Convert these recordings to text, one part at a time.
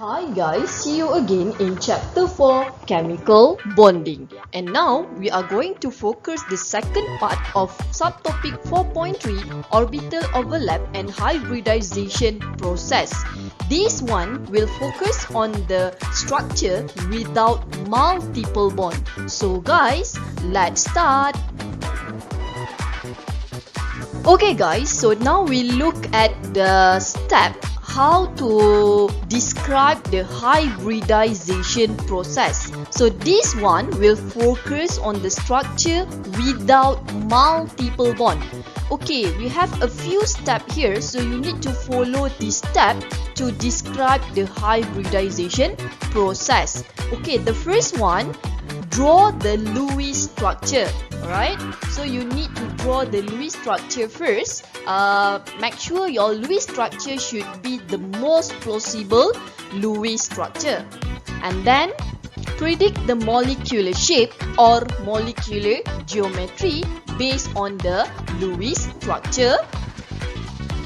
Hi guys, see you again in chapter 4 chemical bonding. And now we are going to focus the second part of subtopic 4.3 orbital overlap and hybridization process. This one will focus on the structure without multiple bond. So guys, let's start. Okay guys, so now we look at the step how to describe the hybridization process. So this one will focus on the structure without multiple bond. Okay, we have a few steps here, so you need to follow this step to describe the hybridization process. Okay, the first one, draw the Lewis structure. Alright, so you need to draw the Lewis structure first. Make sure your Lewis structure should be the most plausible Lewis structure. And then predict the molecular shape or molecular geometry based on the Lewis structure.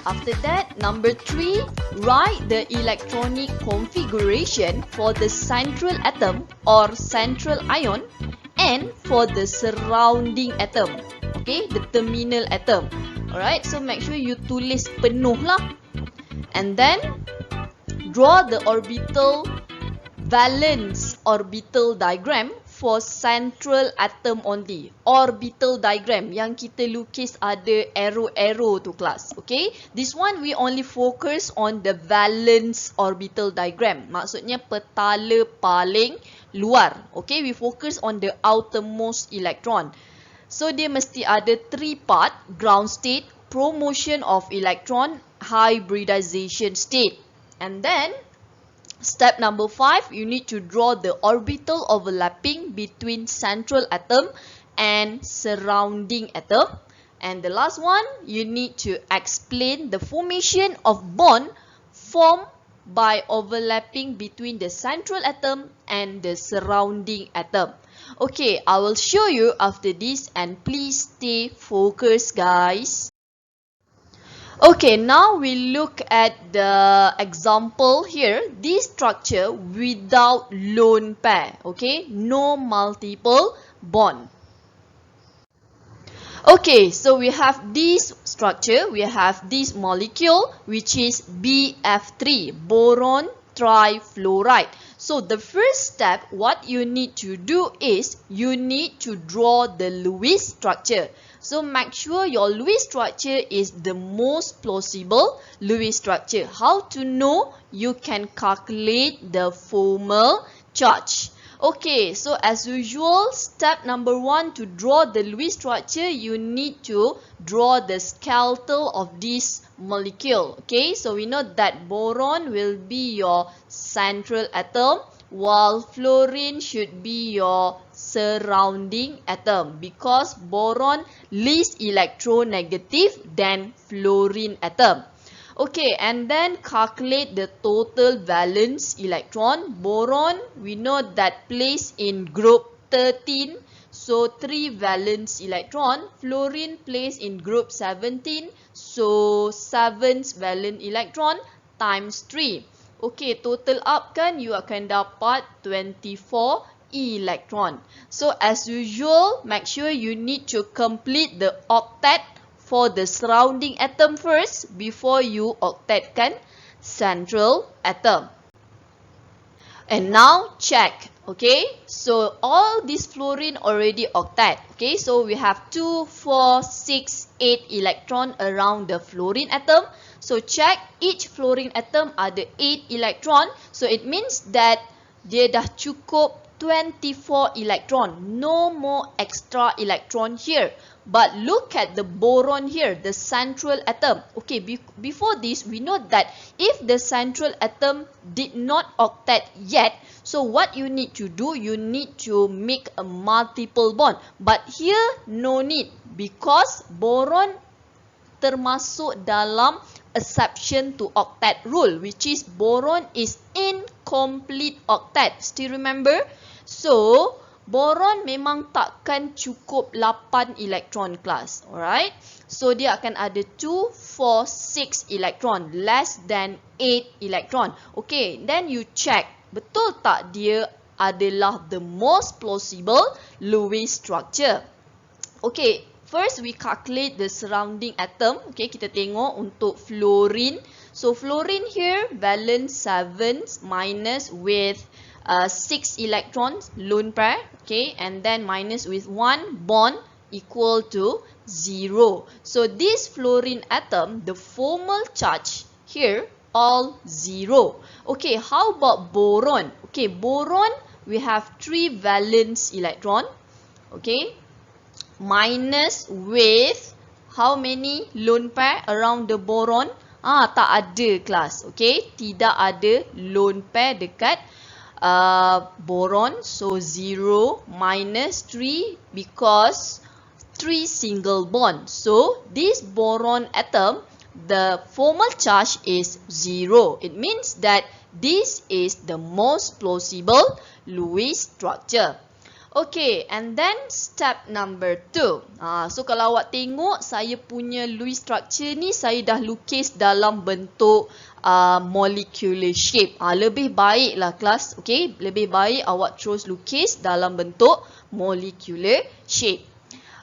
After that, number 3, write the electronic configuration for the central atom or central ion and for the surrounding atom. Okay, the terminal atom. Alright, so make sure you tulis penuh lah. And then draw the orbital valence orbital diagram for central atom only. Orbital diagram yang kita lukis ada arrow-arrow tu kelas. Okay, this one we only focus on the valence orbital diagram. Maksudnya petala paling luar. Okay, we focus on the outermost electron. So dia mesti ada 3 part: ground state, promotion of electron, hybridization state. And then step number 5, you need to draw the orbital overlapping between central atom and surrounding atom. And the last one, you need to explain the formation of bond formed by overlapping between the central atom and the surrounding atom. Okay, I will show you after this, and please stay focused guys. Okay, now we look at the example here. This structure without lone pair. Okay, no multiple bond. Okay, so we have this structure, we have this molecule which is BF3, boron trifluoride. So the first step, what you need to do is you need to draw the Lewis structure. So make sure your Lewis structure is the most plausible Lewis structure. How to know? You can calculate the formal charge. Okay, so as usual, step number 1, to draw the Lewis structure, you need to draw the skeletal of this molecule. Okay, so we know that boron will be your central atom, while fluorine should be your surrounding atom, because boron least electronegative than fluorine atom. Okay, and then calculate the total valence electron. Boron, we know that place in group 13, so 3 valence electron. Fluorine place in group 17, so 7 valence electron times 3. Okay, total up kan you akan dapat 24 electron. So as usual, make sure you need to complete the octet for the surrounding atom first before you octetkan central atom. And now check. Okay, so all this fluorine already octet. Okay, so we have 2, 4, 6, 8 electron around the fluorine atom. So check, each fluorine atom ada 8 electron. So it means that dia dah cukup 24 electron. No more extra electron here. But look at the boron here, the central atom. Okay, before this, we know that if the central atom did not octet yet, so what you need to do, you need to make a multiple bond. But here, no need, because boron termasuk dalam exception to octet rule, which is boron is incomplete octet. Still remember? So, boron memang takkan cukup 8 elektron kelas. Alright. So dia akan ada 2, 4, 6 elektron, less than 8 elektron. Okay, then you check, betul tak dia adalah the most plausible Lewis structure. Okay, first we calculate the surrounding atom. Okay, kita tengok untuk fluorine. So fluorine here, valence 7 minus with 6 electrons, lone pair. Okay, and then minus with 1 bond equal to 0. So this fluorine atom, the formal charge here, all 0. Okay, how about boron? Okay, boron, we have 3 valence electron. Okay, minus with how many lone pair around the boron? Tak ada kelas. Okay, tidak ada lone pair dekat boron. So 0 minus 3 because 3 single bond. So this boron atom, the formal charge is 0. It means that this is the most plausible Lewis structure. Okay, and then step number 2. So kalau awak tengok saya punya Lewis structure ni, saya dah lukis dalam bentuk molecular shape. Lebih baiklah kelas, okay, lebih baik awak terus lukis dalam bentuk molecular shape.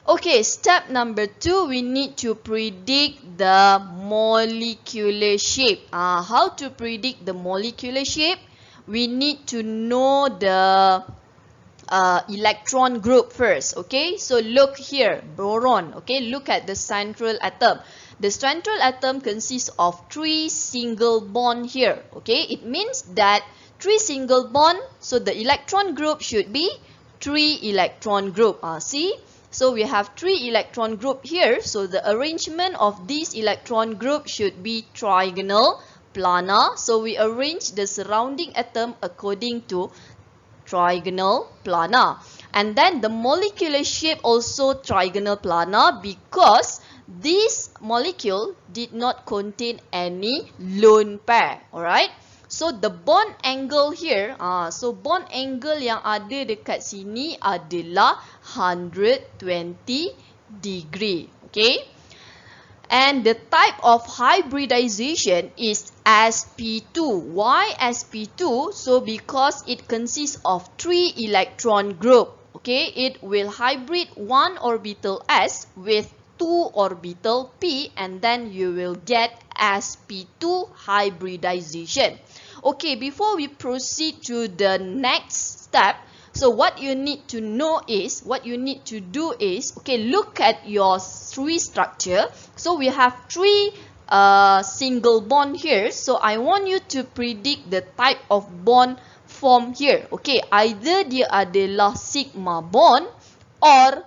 Okay, step number 2, we need to predict the molecular shape. How to predict the molecular shape? We need to know the electron group first. Okay, so look here, boron. Okay, look at the central atom. The central atom consists of 3 single bond here. Okay, it means that 3 single bond, so the electron group should be 3 electron group. See, so we have 3 electron group here. So the arrangement of this electron group should be trigonal planar. So we arrange the surrounding atom according to trigonal planar. And then the molecular shape also trigonal planar because this molecule did not contain any lone pair. Alright. So the bond angle here, so bond angle yang ada dekat sini adalah 120 degree. Okay. And the type of hybridization is sp2. Why sp2? So because it consists of 3 electron group. Okay, it will hybrid 1 orbital s with 2 orbital p, and then you will get sp2 hybridization. Okay, before we proceed to the next step, so what you need to know is, what you need to do is, okay, look at your 3 structure. So we have 3 single bond here. So I want you to predict the type of bond form here. Okay, either dia adalah sigma bond or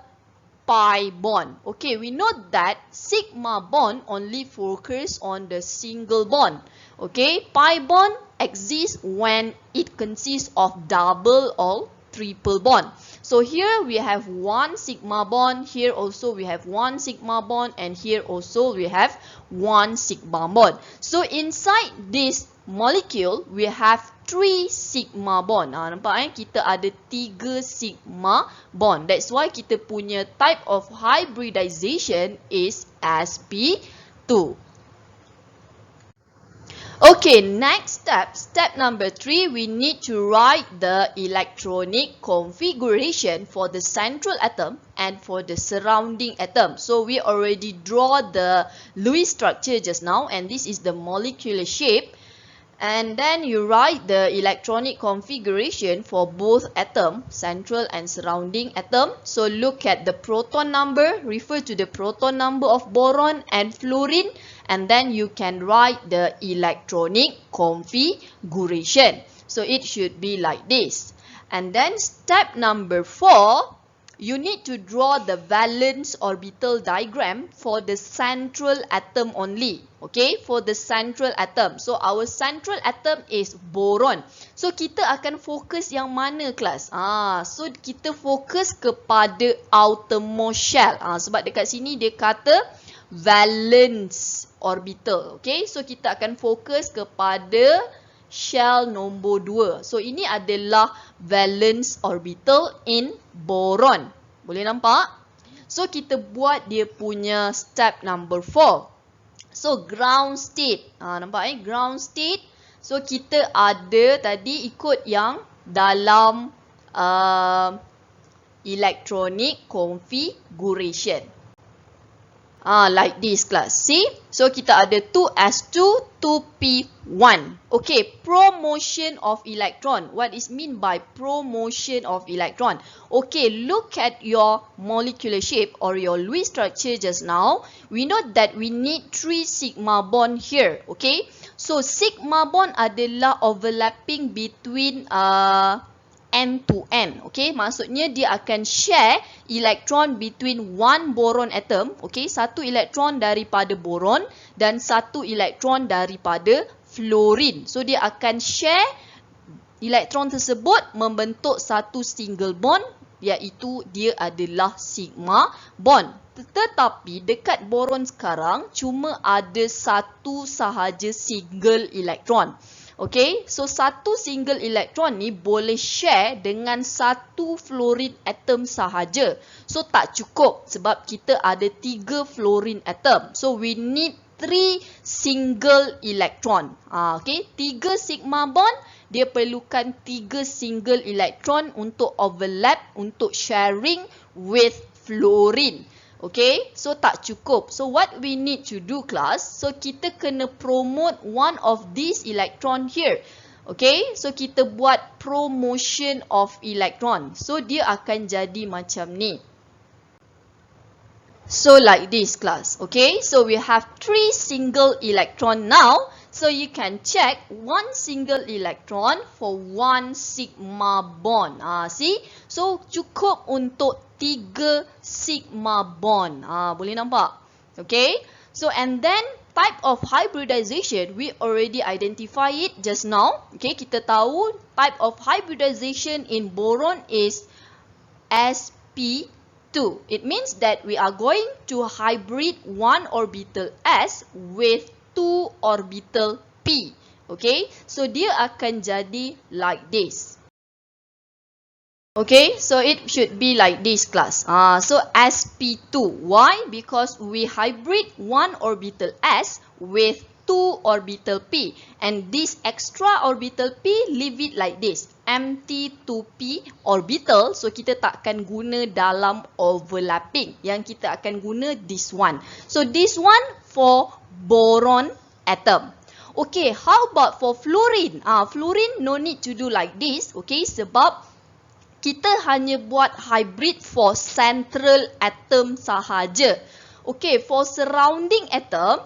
pi bond. Okay, we know that sigma bond only focus on the single bond. Okay, pi bond exists when it consists of double or triple bond. So here we have 1 sigma bond, here also we have 1 sigma bond, and here also we have 1 sigma bond. So inside this molecule we have 3 sigma bond. Nampak kita ada 3 sigma bond. That's why kita punya type of hybridization is sp2. Okay, next step, step number 3, we need to write the electronic configuration for the central atom and for the surrounding atom. So we already draw the Lewis structure just now, and this is the molecular shape. And then you write the electronic configuration for both atom, central and surrounding atom. So look at the proton number, refer to the proton number of boron and fluorine, and then you can write the electronic configuration. So it should be like this. And then step number 4, you need to draw the valence orbital diagram for the central atom only. Okay, for the central atom. So our central atom is boron. So kita akan fokus yang mana kelas? So kita fokus kepada outermost shell. Sebab dekat sini dia kata valence orbital. Okay, so kita akan fokus kepada shell nombor 2. So ini adalah valence orbital in boron. Boleh nampak? So kita buat dia punya step number 4. So ground state. Nampak ground state. So kita ada tadi ikut yang dalam electronic configuration. Like this class. See? So kita ada 2s2, 2p1. Okay, promotion of electron. What is mean by promotion of electron? Okay, look at your molecular shape or your Lewis structure just now. We know that we need 3 sigma bond here. Okay, so sigma bond adalah overlapping between N to N. Okay, maksudnya dia akan share elektron between one boron atom. Okay, satu elektron daripada boron dan satu elektron daripada fluorine. So dia akan share elektron tersebut membentuk satu single bond, iaitu dia adalah sigma bond. Tetapi dekat boron sekarang cuma ada satu sahaja single elektron. Okay, so satu single elektron ni boleh share dengan satu fluorine atom sahaja. So tak cukup sebab kita ada 3 fluorine atom. So we need 3 single elektron. Okay, 3 sigma bond dia perlukan 3 single elektron untuk overlap, untuk sharing with fluorine. Okay, so tak cukup. So what we need to do class, so kita kena promote one of these electron here. Okay, so kita buat promotion of electron. So dia akan jadi macam ni. So like this class. Okay, so we have 3 single electron now. So you can check 1 single electron for 1 sigma bond. See? So cukup untuk 3 sigma bond. Boleh nampak? Okay. So and then type of hybridization, we already identify it just now. Okay, kita tahu type of hybridization in boron is sp2. It means that we are going to hybrid one orbital s with 2 orbital p. Okay, so dia akan jadi like this. Okay, so it should be like this class. So sp2. Why? Because we hybrid one orbital s with 2 orbital p. And this extra orbital p, leave it like this. Empty 2p orbital. So kita takkan guna dalam overlapping. Yang kita akan guna this one. So this one for boron atom. Okay, how about for fluorine? Fluorine no need to do like this. Okay, sebab kita hanya buat hybrid for central atom sahaja. Okay, for surrounding atom,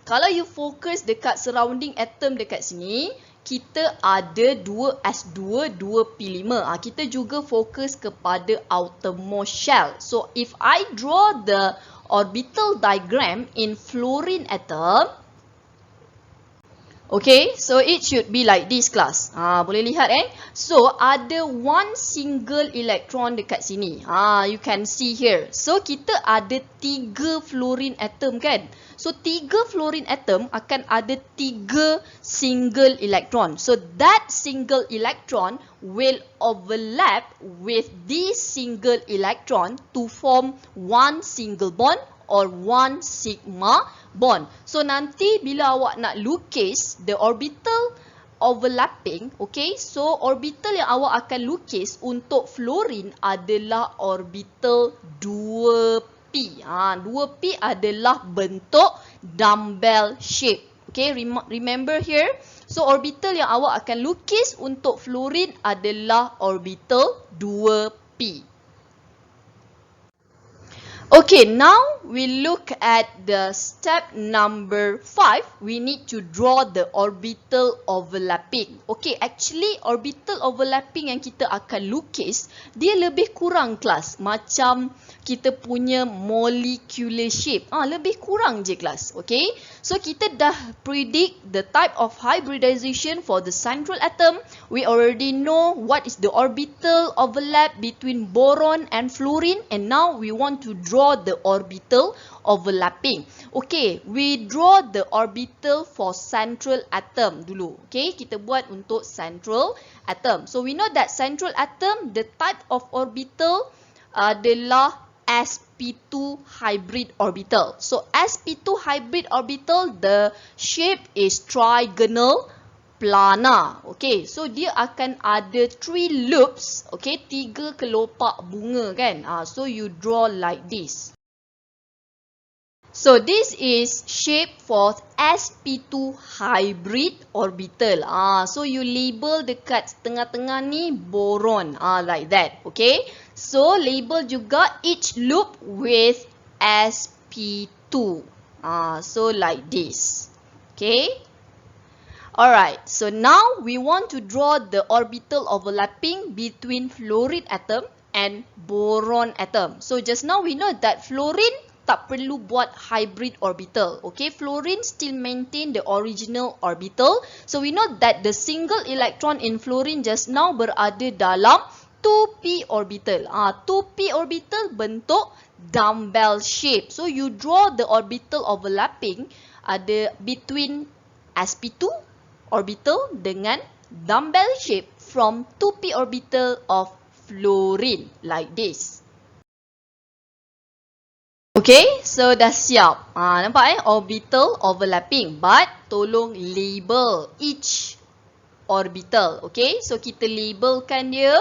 kalau you fokus dekat surrounding atom dekat sini, kita ada 2s2, 2p5. Kita juga fokus kepada outermost shell. So, if I draw the orbital diagram in fluorine atom, okay, so it should be like this class. Boleh lihat So ada one single electron dekat sini. You can see here. So kita ada 3 fluorine atom kan. So 3 fluorine atom akan ada 3 single electron. So that single electron will overlap with this single electron to form one single bond or one sigma bond. So nanti bila awak nak lukis the orbital overlapping, okay, so orbital yang awak akan lukis untuk fluorine adalah orbital 2p. 2p adalah bentuk dumbbell shape. Okay, remember here. So orbital yang awak akan lukis untuk fluorine adalah orbital 2p. Okay, now we look at the step number 5. We need to draw the orbital overlapping. Okay, actually orbital overlapping yang kita akan lukis, dia lebih kurang kelas. Macam kita punya molecular shape. Lebih kurang je kelas. Okay, so kita dah predict the type of hybridization for the central atom. We already know what is the orbital overlap between boron and fluorine. And now we want to draw draw the orbital overlapping. Okay, we draw the orbital for central atom dulu. Okay, kita buat untuk central atom. So we know that central atom, the type of orbital adalah sp2 hybrid orbital. So sp2 hybrid orbital, the shape is trigonal planar. Okay, so dia akan ada 3 loops. Okay, 3 kelopak bunga kan. So you draw like this. So this is shape for sp2 hybrid orbital. So you label dekat tengah-tengah ni boron. Like that. Okay. So label juga each loop with sp2. So like this. Okay. Alright, so now we want to draw the orbital overlapping between fluorine atom and boron atom. So just now we know that fluorine tak perlu buat hybrid orbital. Okay, fluorine still maintain the original orbital. So we know that the single electron in fluorine just now berada dalam 2p orbital. 2p orbital bentuk dumbbell shape. So you draw the orbital overlapping ada between sp2 orbital dengan dumbbell shape from 2p orbital of fluorine like this. Okay, so dah siap. Nampak orbital overlapping, but tolong label each orbital. Okay, so kita labelkan dia.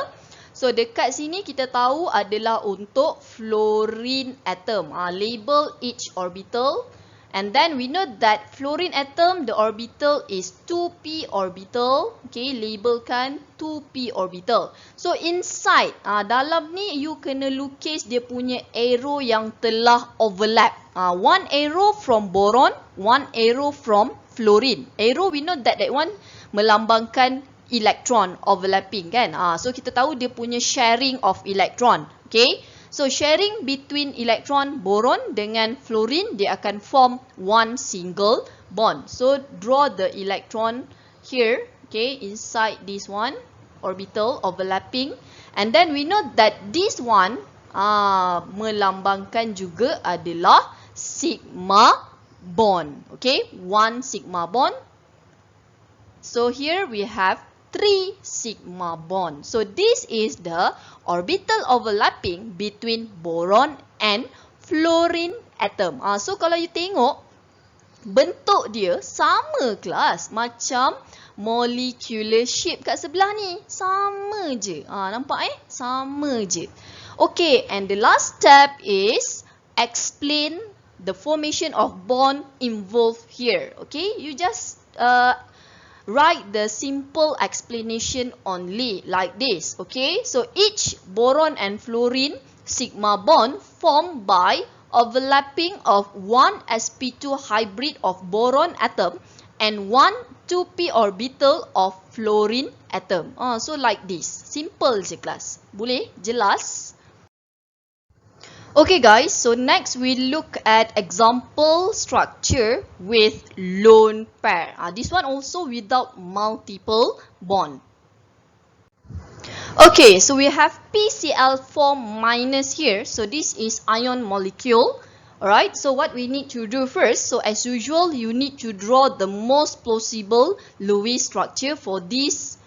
So dekat sini kita tahu adalah untuk fluorine atom. Label each orbital. And then we know that fluorine atom, the orbital is 2p orbital. Okay, labelkan 2p orbital. So inside, dalam ni you kena lukis dia punya arrow yang telah overlap. One arrow from boron, one arrow from fluorine. Arrow we know that one melambangkan electron overlapping kan. So kita tahu dia punya sharing of electron. Okay. So sharing between electron boron dengan fluorine, dia akan form one single bond. So draw the electron here, okay, inside this one orbital overlapping. And then we know that this one melambangkan juga adalah sigma bond. Okay, one sigma bond. So here we have 3 sigma bond. So this is the orbital overlapping between boron and fluorine atom. So kalau you tengok bentuk dia sama kelas macam molecular shape kat sebelah ni. Sama je. Nampak Sama je. Okay, and the last step is explain the formation of bond involved here. Okay, you just write the simple explanation only like this. Okay, so each boron and fluorine sigma bond formed by overlapping of one sp2 hybrid of boron atom and one 2p orbital of fluorine atom. So like this. Simple je kelas. Boleh? Jelas? Okay guys, so next we look at example structure with lone pair. This one also without multiple bond. Okay, so we have PCl4 minus here. So this is ion molecule. Alright, so what we need to do first, so as usual, you need to draw the most plausible Lewis structure for this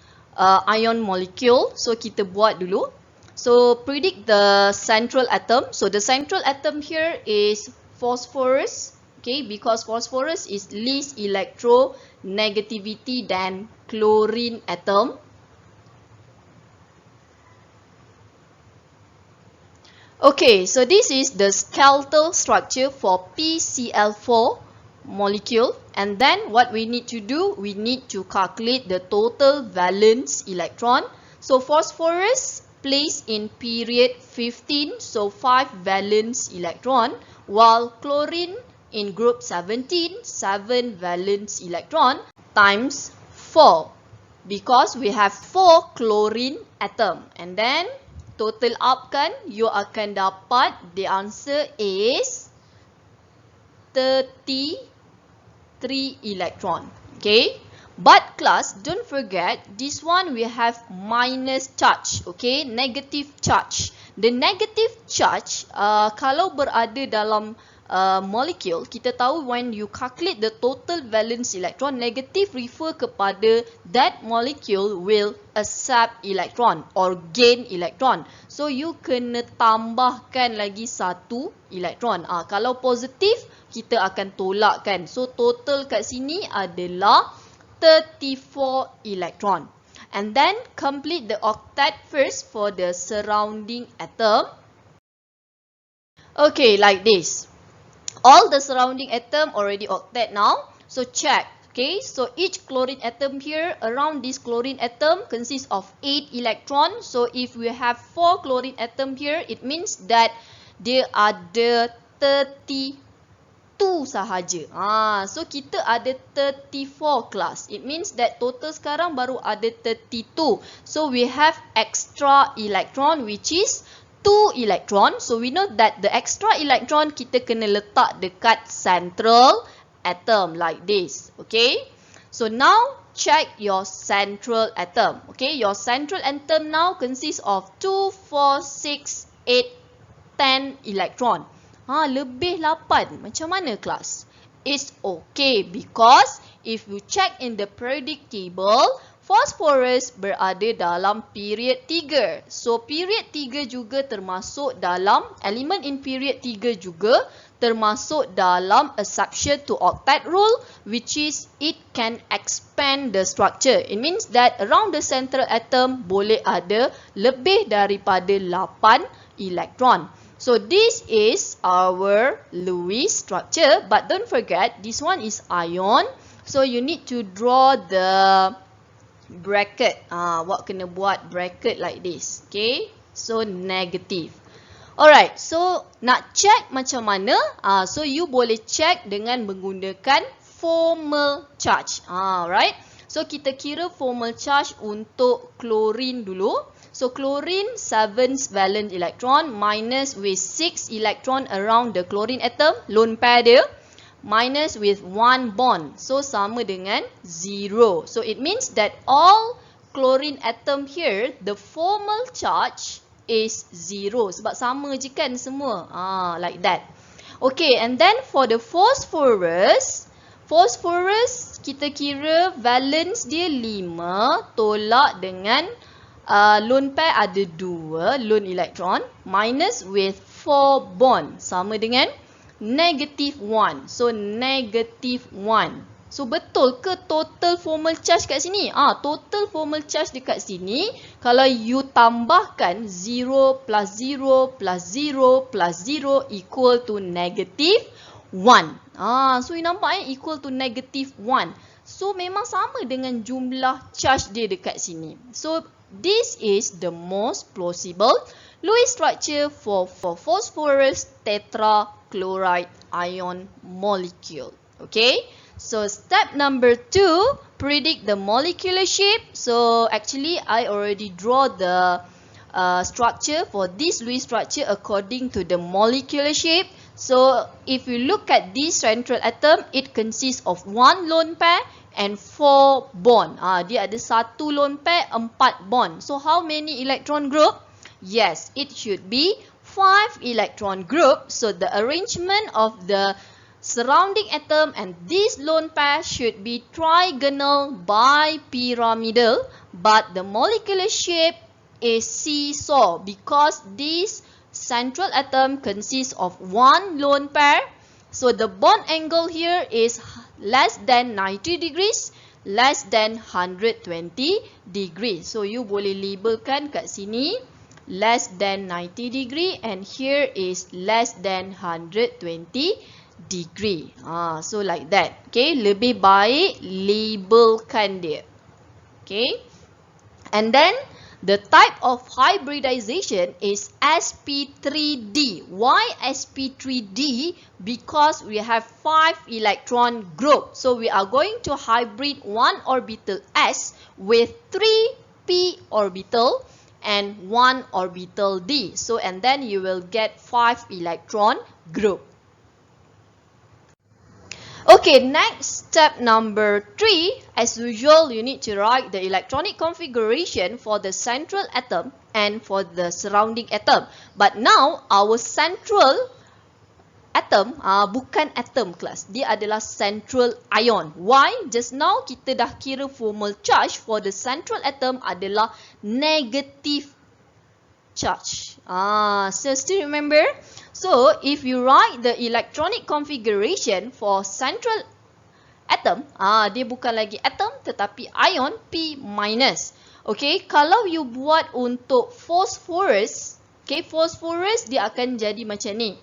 ion molecule. So kita buat dulu. So predict the central atom. So the central atom here is phosphorus. Okay, because phosphorus is least electronegativity than chlorine atom. Okay, so this is the skeletal structure for PCl4 molecule. And then what we need to do, we need to calculate the total valence electron. So phosphorus placed in period 15, so 5 valence electron, while chlorine in group 17, 7 valence electron times 4, because we have 4 chlorine atom. And then total up kan, you akan dapat the answer is 33 electron. Okay, But class, don't forget, this one we have minus charge, okay, negative charge. The negative charge, kalau berada dalam molecule, kita tahu when you calculate the total valence electron, negative refer kepada that molecule will accept electron or gain electron. So you kena tambahkan lagi satu elektron. Kalau positif, kita akan tolakkan. So total kat sini adalah 34 electron. And then complete the octet first for the surrounding atom. Okay, like this. All the surrounding atom already octet now. So check. Okay, so each chlorine atom here, around this chlorine atom consists of 8 electrons. So if we have 4 chlorine atom here, it means that there ada 32 sahaja. So kita ada 34 class. It means that total sekarang baru ada 32. So we have extra electron which is 2 electron. So we know that the extra electron kita kena letak dekat central atom like this. Okay. So now check your central atom. Okay. Your central atom now consists of 2, 4, 6, 8, 10 electron. Lebih 8. Macam mana kelas? It's okay because if you check in the periodic table, phosphorus berada dalam period 3. So period 3 juga termasuk dalam, elemen in period 3 juga termasuk dalam exception to octet rule, which is it can expand the structure. It means that around the central atom boleh ada lebih daripada 8 elektron. So this is our Lewis structure, but don't forget this one is ion. So you need to draw the bracket. What kena buat bracket like this. Okay. So negative. Alright. So nak check macam mana? So you boleh check dengan menggunakan formal charge. Right. So kita kira formal charge untuk chlorine dulu. So chlorine 7 valence electron minus with 6 electron around the chlorine atom, lone pair dia, minus with 1 bond. So sama dengan 0. So it means that all chlorine atom here, the formal charge is 0. Sebab sama je kan semua. Like that. Okay, and then for the phosphorus, kita kira valence dia 5 tolak dengan lone pair ada 2 lone electron minus with 4 bond sama dengan negative 1. So negative 1. So betul ke total formal charge kat sini? Total formal charge dekat sini kalau you tambahkan 0 plus 0 plus 0 plus 0 equal to negative 1. So you nampak equal to negative 1. So memang sama dengan jumlah charge dia dekat sini. So this is the most plausible Lewis structure for phosphorus tetrachloride ion molecule. Okay. So step number 2, predict the molecular shape. So actually I already draw the structure for this Lewis structure according to the molecular shape. So if you look at this central atom, it consists of 1 lone pair and 4 bond. Dia ada 1 lone pair, 4 bond. So how many electron group? Yes, it should be 5 electron group. So the arrangement of the surrounding atom and this lone pair should be trigonal bipyramidal, but the molecular shape is seesaw because this central atom consists of 1 lone pair. So the bond angle here is less than 90 degrees, less than 120 degrees. So you boleh labelkan kat sini less than 90 degree and here is less than 120 degree. So like that. Okay, lebih baik labelkan dia. Okay. And then the type of hybridization is sp3d. Why sp3d? Because we have 5 electron group. So we are going to hybrid 1 orbital s with 3 p orbital and 1 orbital d. So and then you will get 5 electron group. Okay, next step number 3. As usual, you need to write the electronic configuration for the central atom and for the surrounding atom. But now, our central atom, bukan atom kelas. Dia adalah central ion. Why? Just now, kita dah kira formal charge for the central atom adalah negative charge. So still remember? So, if you write the electronic configuration for central atom, dia bukan lagi atom tetapi ion P minus. Okay, kalau you buat untuk phosphorus, okay, phosphorus dia akan jadi macam ni.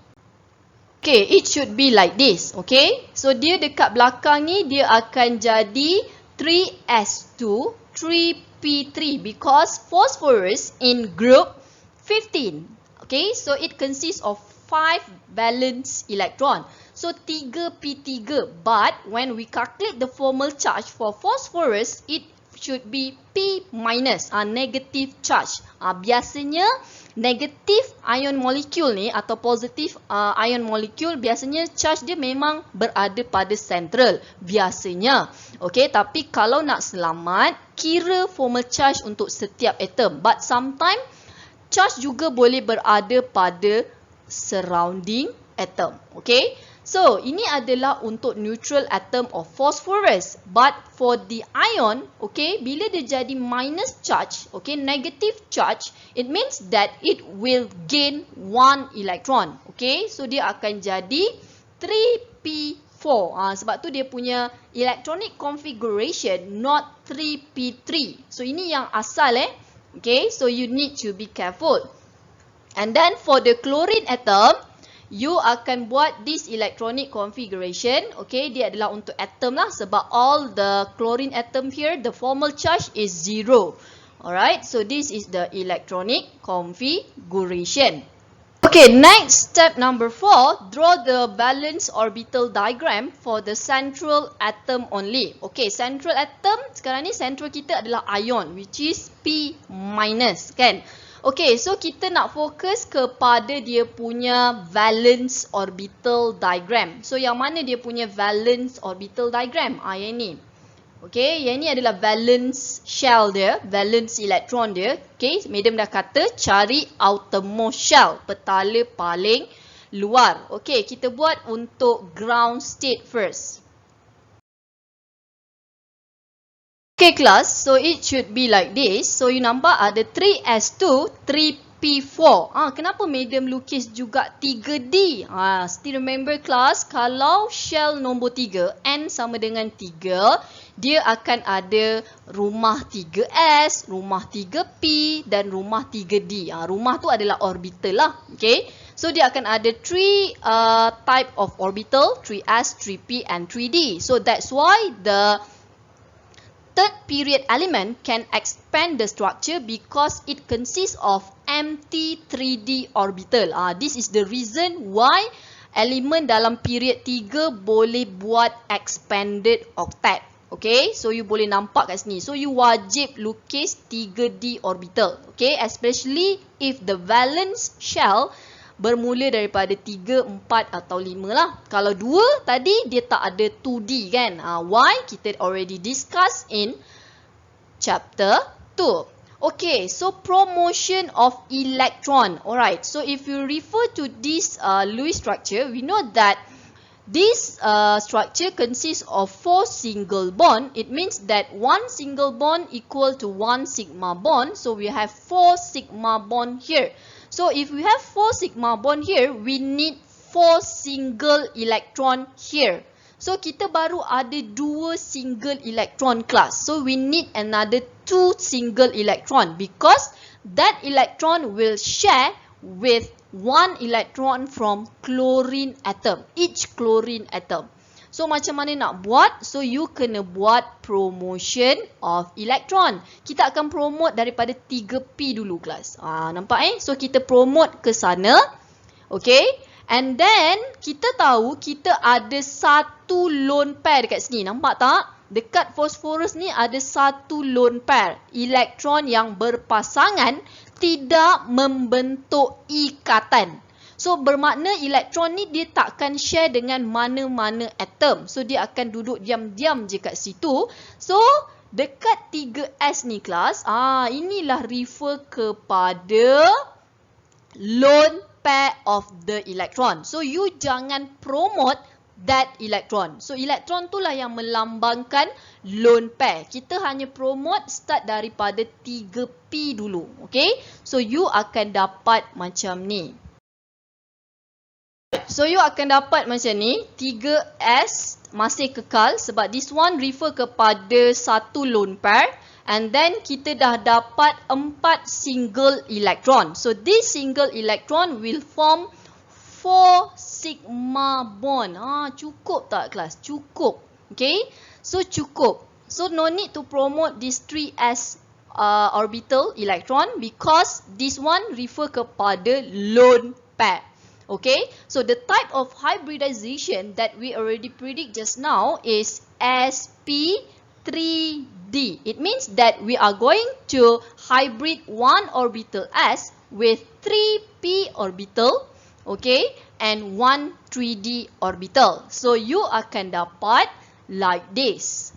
Okay, it should be like this. Okay, so dia dekat belakang ni dia akan jadi 3s2, 3p3 because phosphorus in group 15. Okay, so it consists of 5 valence electron. So 3p3, but when we calculate the formal charge for phosphorus, it should be P minus, negative charge. Biasanya negative ion molecule ni atau positive ion molecule biasanya charge dia memang berada pada central biasanya. Okay, tapi kalau nak selamat, kira formal charge untuk setiap atom. But sometimes charge juga boleh berada pada surrounding atom. Okay, so ini adalah untuk neutral atom of phosphorus. But for the ion, okay, bila dia jadi minus charge, okay, negative charge, it means that it will gain 1 electron. Okay, so dia akan jadi 3p4. Sebab tu dia punya electronic configuration not 3p3. So ini yang asal Okay, so you need to be careful. And then for the chlorine atom, you akan buat this electronic configuration. Okay, dia adalah untuk atom lah sebab all the chlorine atom here, the formal charge is 0. Alright, so this is the electronic configuration. Okay, next step number 4, draw the valence orbital diagram for the central atom only. Okay, central atom, sekarang ni central kita adalah ion which is P minus, kan? Okay, so kita nak fokus kepada dia punya valence orbital diagram. So, yang mana dia punya valence orbital diagram? Yang ni. Okay, yang ni adalah valence shell dia, valence electron dia. Okay, madam dah kata cari outermost shell, petala paling luar. Okay, kita buat untuk ground state first. Okay class, so it should be like this. So you nampak ada 3s2, 3p4. Kenapa madam lukis juga 3d? Still remember class, kalau shell nombor 3, n sama dengan 3, dia akan ada rumah 3s, rumah 3p dan rumah 3d. Rumah tu adalah orbital lah. Okay, so dia akan ada 3 type of orbital, 3s, 3p and 3d. So that's why the third period element can expand the structure because it consists of empty 3D orbital. This is the reason why elemen dalam period 3 boleh buat expanded octet. Okay, so you boleh nampak kat sini. So you wajib lukis 3D orbital. Okay, especially if the valence shell bermula daripada 3, 4 atau 5 lah. Kalau 2 tadi dia tak ada 2D kan. Why? Kita already discuss in chapter 2. Okay, so promotion of electron. Alright, so if you refer to this Lewis structure, we know that this structure consists of 4 single bond. It means that 1 single bond equal to 1 sigma bond. So we have 4 sigma bond here. So if we have 4 sigma bond here, we need 4 single electron here. So kita baru ada 2 single electron class. So we need another 2 single electron because that electron will share with 1 electron from chlorine atom, each chlorine atom. So macam mana nak buat? So you kena buat promotion of electron. Kita akan promote daripada 3p dulu kelas. Nampak So kita promote ke sana. Okay. And then kita tahu kita ada satu lone pair dekat sini. Nampak tak? Dekat phosphorus ni ada satu lone pair. Elektron yang berpasangan tidak membentuk ikatan. So bermakna elektron ni dia takkan share dengan mana-mana atom. So dia akan duduk diam-diam je kat situ. So dekat 3s ni kelas, inilah refer kepada lone pair of the electron. So you jangan promote that electron. So electron tu lah yang melambangkan lone pair. Kita hanya promote start daripada 3p dulu. Okay. So you akan dapat macam ni. So you akan dapat macam ni, 3s masih kekal sebab this one refer kepada satu lone pair. And then kita dah dapat 4 single electron. So this single electron will form 4 sigma bond. Cukup tak kelas? Cukup. Okay. So cukup. So no need to promote this 3s orbital electron because this one refer kepada lone pair. Okay. So the type of hybridization that we already predict just now is sp3d. It means that we are going to hybrid one orbital s with 3p orbital, okay, and one 3d orbital. So you akan dapat like this.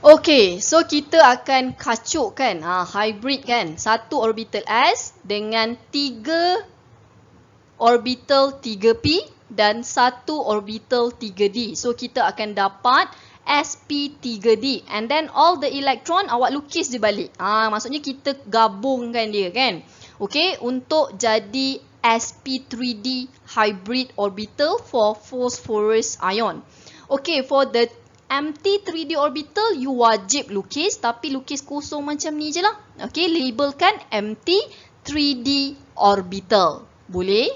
Okay, so kita akan kacukkan hybrid kan, satu orbital s dengan 3 orbital 3p dan satu orbital 3d. So kita akan dapat sp3d and then all the electron awak lukis je balik. Maksudnya kita gabungkan dia kan. Okay, untuk jadi sp3d hybrid orbital for phosphorus ion. Okay, for the empty 3D orbital you wajib lukis, tapi lukis kosong macam ni je lah. Okay, labelkan empty 3D orbital. Boleh?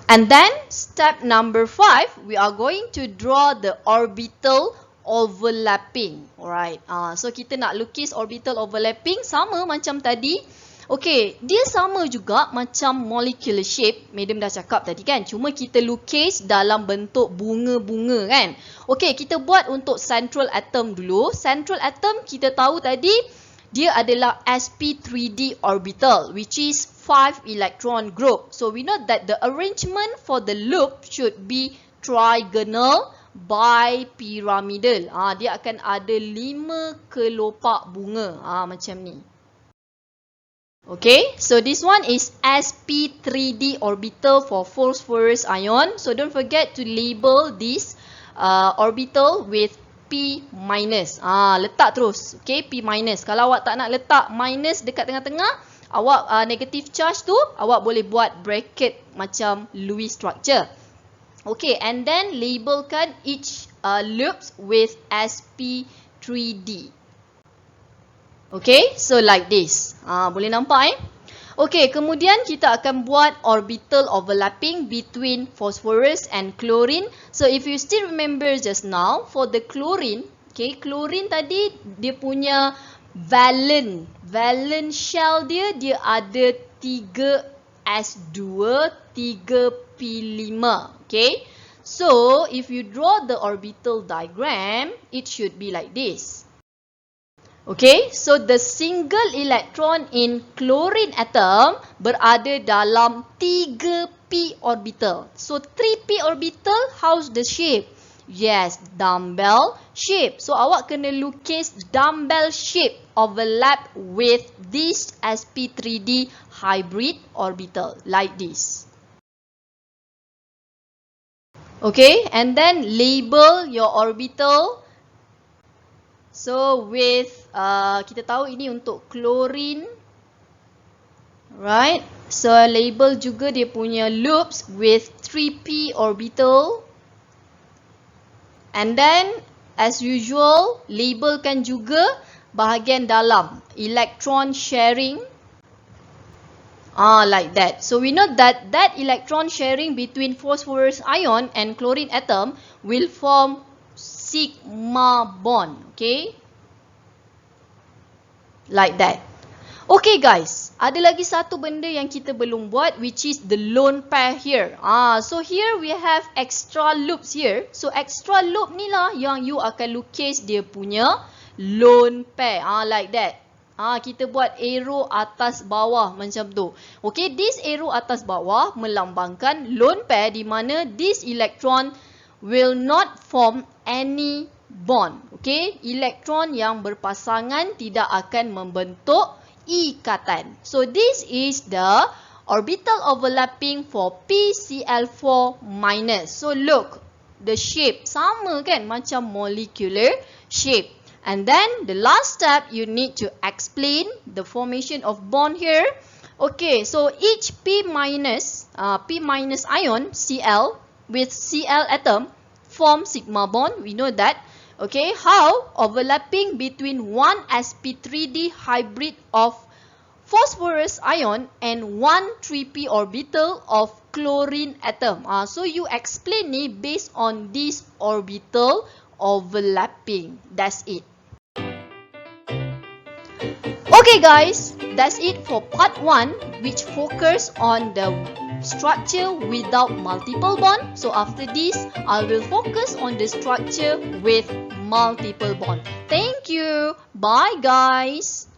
And then step number 5, we are going to draw the orbital overlapping. Alright, so kita nak lukis orbital overlapping sama macam tadi. Okay, dia sama juga macam molecular shape. Madam dah cakap tadi kan. Cuma kita lukis dalam bentuk bunga-bunga kan. Okay, kita buat untuk central atom dulu. Central atom kita tahu tadi dia adalah sp3d orbital which is 5 electron group. So we know that the arrangement for the loop should be trigonal bipyramidal. Dia akan ada 5 kelopak bunga. Macam ni. Okay, so this one is sp3d orbital for phosphorus ion. So don't forget to label this orbital with P minus. Letak terus. Okay, P minus. Kalau awak tak nak letak minus dekat tengah-tengah, awak negative charge tu, awak boleh buat bracket macam Lewis structure. Okay, and then labelkan each loops with sp3d. Okay, so like this. Boleh nampak Okay, kemudian kita akan buat orbital overlapping between phosphorus and chlorine. So if you still remember just now, for the chlorine, okay, chlorine tadi dia punya valent shell dia ada 3s2, 3p5. Okay, so if you draw the orbital diagram, it should be like this. Okay, so the single electron in chlorine atom berada dalam 3p orbital. So 3p orbital, how's the shape? Yes, dumbbell shape. So awak kena lukis dumbbell shape overlap with this sp3d hybrid orbital like this. Okay, and then label your orbital. So with kita tahu ini untuk chlorine, right? So label juga dia punya loops with 3p orbital. And then as usual, labelkan juga bahagian dalam electron sharing. Like that. So we know that electron sharing between phosphorus ion and chlorine atom will form sigma bond. Okay, like that. Okay guys, ada lagi satu benda yang kita belum buat, which is the lone pair here. So here we have extra loops here. So extra loop ni lah yang you akan lukis dia punya lone pair. Like that. Kita buat arrow atas bawah macam tu. Okay, this arrow atas bawah melambangkan lone pair di mana this electron will not form any bond. Okay, elektron yang berpasangan tidak akan membentuk ikatan. So this is the orbital overlapping for PCl4 minus. So look, the shape sama kan, macam molecular shape. And then the last step, you need to explain the formation of bond here. Okay, so each P minus ion Cl with Cl atom form sigma bond. We know that. Okay, how? Overlapping between one sp3d hybrid of phosphorus ion and one 3p orbital of chlorine atom. So you explain ni based on this orbital overlapping. That's it. Okay guys, that's it for part 1, which focus on the structure without multiple bond. So after this, I will focus on the structure with multiple bond. Thank you. Bye guys.